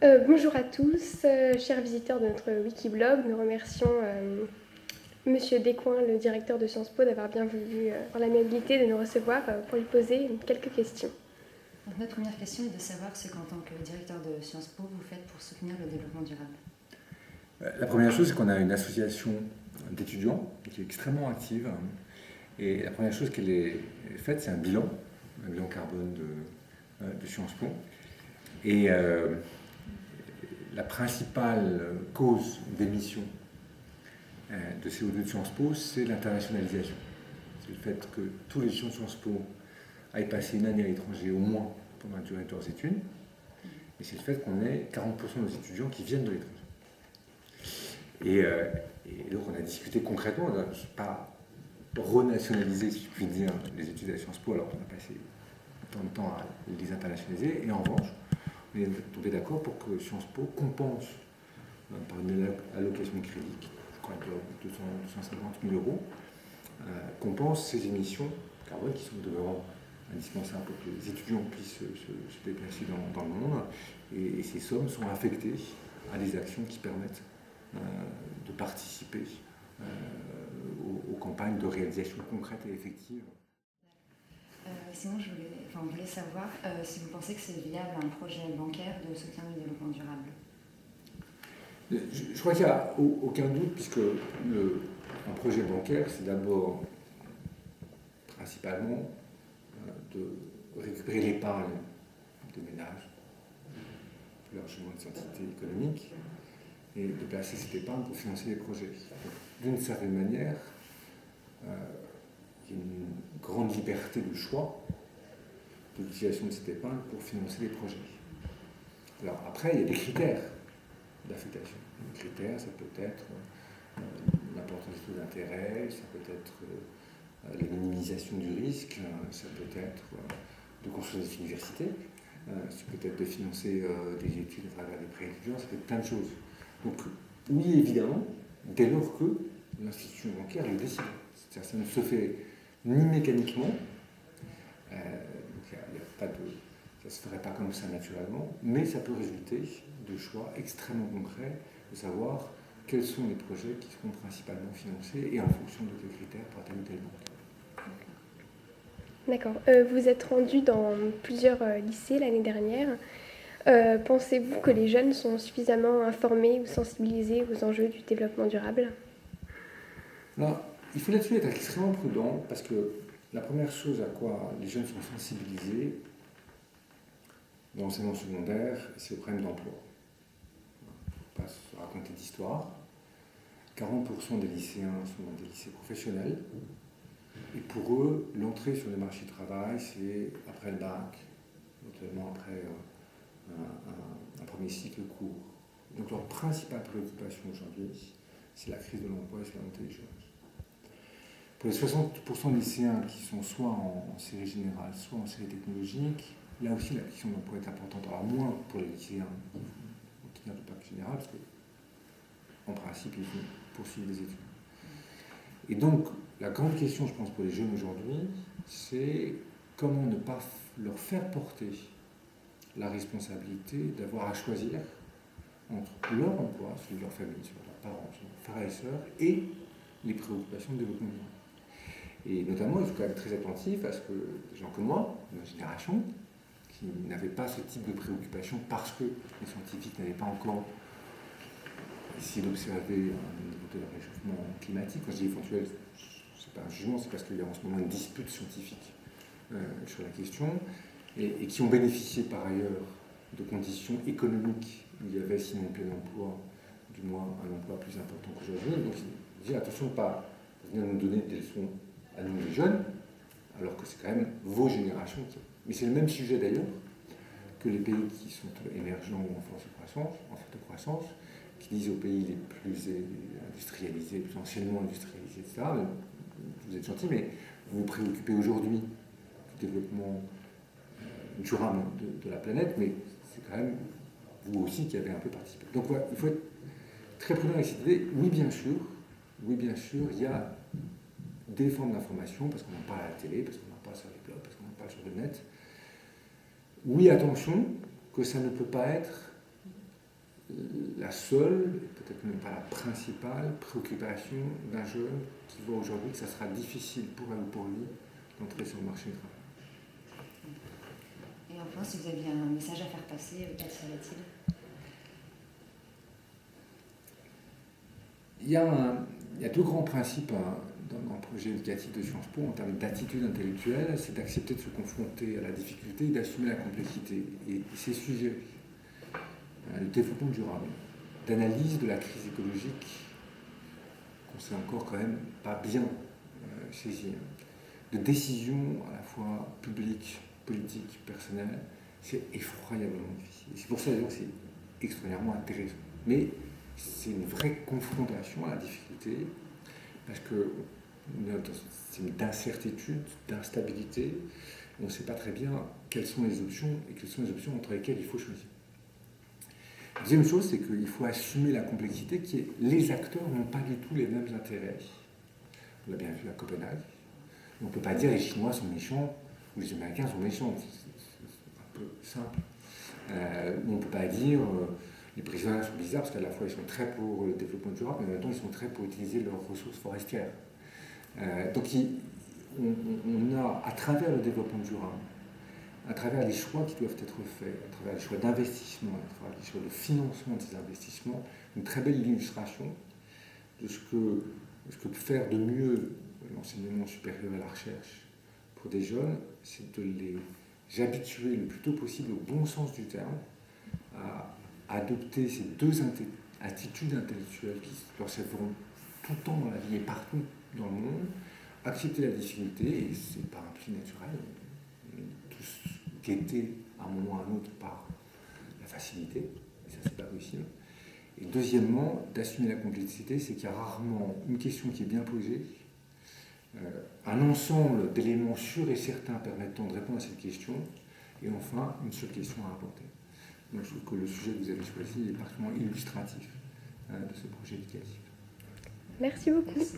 Bonjour à tous, chers visiteurs de notre Wikiblog. Nous remercions Monsieur Descoings, le directeur de Sciences Po, d'avoir bien voulu avoir l'amabilité de nous recevoir pour lui poser quelques questions. Donc notre première question est de savoir ce qu'en tant que directeur de Sciences Po, vous faites pour soutenir le développement durable. La première chose, c'est qu'on a une association d'étudiants qui est extrêmement active. Et la première chose qu'elle est faite, c'est un bilan carbone de Sciences Po. Et la principale cause d'émission de CO2 de Sciences Po, c'est l'internationalisation. C'est le fait que tous les étudiants de Sciences Po aillent passer une année à l'étranger au moins pendant la durée de leurs études. Et c'est le fait qu'on ait 40% de nos étudiants qui viennent de l'étranger. Et donc on a discuté concrètement, on n'a pas renationalisé, si je puis dire, les études à Sciences Po, alors qu'on a passé tant de temps à les internationaliser. Et en revanche, on est tombé d'accord pour que Sciences Po compense par une allocation de crédit, je crois de 250 000 euros, compense ces émissions carbone qui sont demeurant indispensables pour que les étudiants puissent se déplacer dans le monde. Et ces sommes sont affectées à des actions qui permettent de participer aux campagnes de réalisation concrète et effective. Sinon, on voulait savoir si vous pensez que c'est viable un projet bancaire de soutien du développement durable. Je crois qu'il n'y a aucun doute, puisque un projet bancaire, c'est d'abord principalement de récupérer l'épargne des ménages, plus largement des entités économiques, et de placer cette épargne pour financer les projets. D'une certaine manière, il y a une grande liberté de choix de l'utilisation de cette épargne pour financer les projets. Alors après, il y a des critères d'affectation. Les critères, ça peut être l'importance des taux d'intérêt, ça peut être la minimisation du risque, ça peut être de construire des universités, ça peut être de financer des études à travers des prêts étudiants, ça peut être plein de choses. Donc oui, évidemment, dès lors que l'institution bancaire le décide. C'est-à-dire ça ne se fait ni mécaniquement, ça ne se ferait pas comme ça naturellement, mais ça peut résulter de choix extrêmement concrets de savoir quels sont les projets qui seront principalement financés et en fonction de quels critères par tel ou tel banque. D'accord. Vous êtes rendu dans plusieurs lycées l'année dernière. Pensez-vous que les jeunes sont suffisamment informés ou sensibilisés aux enjeux du développement durable ? Alors, il faut là-dessus être extrêmement prudent, parce que la première chose à quoi les jeunes sont sensibilisés dans l'enseignement secondaire, c'est le problème d'emploi. On ne va pas se raconter d'histoire. 40% des lycéens sont dans des lycées professionnels, et pour eux, l'entrée sur le marché du travail, c'est après le bac, notamment après un premier cycle court. Donc leur principale préoccupation aujourd'hui, c'est la crise de l'emploi et c'est la montée des chômage. Pour les 60% de lycéens qui sont soit en série générale, soit en série technologique, là aussi la question de l'emploi est importante. Alors moins pour les lycéens qui n'ont pas général, parce qu'en principe, ils vont poursuivre des études. Et donc, la grande question, je pense, pour les jeunes aujourd'hui, c'est comment ne pas leur faire porter la responsabilité d'avoir à choisir entre leur emploi, celui de leur famille, celui de leurs parents, celui de leurs frères et sœurs, et les préoccupations de développement durable. Et notamment, il faut quand même être très attentif à ce que des gens comme moi, ma génération, qui n'avaient pas ce type de préoccupation parce que les scientifiques n'avaient pas encore essayé d'observer un niveau de réchauffement climatique. Quand je dis éventuel, ce n'est pas un jugement, c'est parce qu'il y a en ce moment une dispute scientifique sur la question, et qui ont bénéficié par ailleurs de conditions économiques où il y avait sinon plein emploi, du moins un emploi plus important qu'aujourd'hui. Donc il dit attention de ne pas venir nous donner des leçons à nous les jeunes, alors que c'est quand même vos générations qui... Mais c'est le même sujet d'ailleurs que les pays qui sont émergents ou en forte croissance, qui disent aux pays les plus industrialisés, plus anciennement industrialisés, etc. Vous êtes gentils, mais vous vous préoccupez aujourd'hui du développement durable de la planète, mais c'est quand même vous aussi qui avez un peu participé. Donc voilà, il faut être très prudent avec cette idée. Oui, bien sûr, il y a des formes d'information, parce qu'on en parle à la télé, parce qu'on en parle sur les blogs, parce qu'on en parle sur le net. Oui, attention, que ça ne peut pas être la seule, peut-être même pas la principale, préoccupation d'un jeune qui voit aujourd'hui que ça sera difficile pour elle ou pour lui d'entrer sur le marché du travail. Et enfin, si vous aviez un message à faire passer, quel serait-il ? Il y a deux grands principes dans le projet éducatif de Sciences Po en termes d'attitude intellectuelle, c'est d'accepter de se confronter à la difficulté et d'assumer la complexité. Et ces sujets, le développement durable, d'analyse de la crise écologique, qu'on sait encore quand même pas bien saisir, de décisions à la fois publiques, politiques, personnelles, c'est effroyablement difficile. Et c'est pour ça d'ailleurs que c'est extraordinairement intéressant. Mais c'est une vraie confrontation à la difficulté, parce que c'est d'incertitude, d'instabilité, on ne sait pas très bien quelles sont les options et quelles sont les options entre lesquelles il faut choisir. La deuxième chose, c'est qu'il faut assumer la complexité qui est les acteurs n'ont pas du tout les mêmes intérêts. On l'a bien vu à Copenhague. On ne peut pas dire les Chinois sont méchants ou les Américains sont méchants. C'est un peu simple. On ne peut pas dire les Brésiliens sont bizarres parce qu'à la fois ils sont très pour le développement durable, mais en même temps ils sont très pour utiliser leurs ressources forestières. Donc on a, à travers le développement durable, à travers les choix qui doivent être faits, à travers les choix d'investissement, à travers les choix de financement de ces investissements, une très belle illustration de ce que peut faire de mieux l'enseignement supérieur et la recherche pour des jeunes, c'est de les habituer le plus tôt possible au bon sens du terme, à adopter ces deux attitudes intellectuelles qui leur serviront tout le temps dans la vie et partout dans le monde, accepter la difficulté, et c'est pas un pli naturel, tous guettés à un moment ou à un autre par la facilité, et ça c'est pas possible. Et deuxièmement, d'assumer la complexité, c'est qu'il y a rarement une question qui est bien posée, un ensemble d'éléments sûrs et certains permettant de répondre à cette question, et enfin une seule question à apporter. Donc je trouve que le sujet que vous avez choisi est particulièrement illustratif de ce projet éducatif. Merci beaucoup. Merci.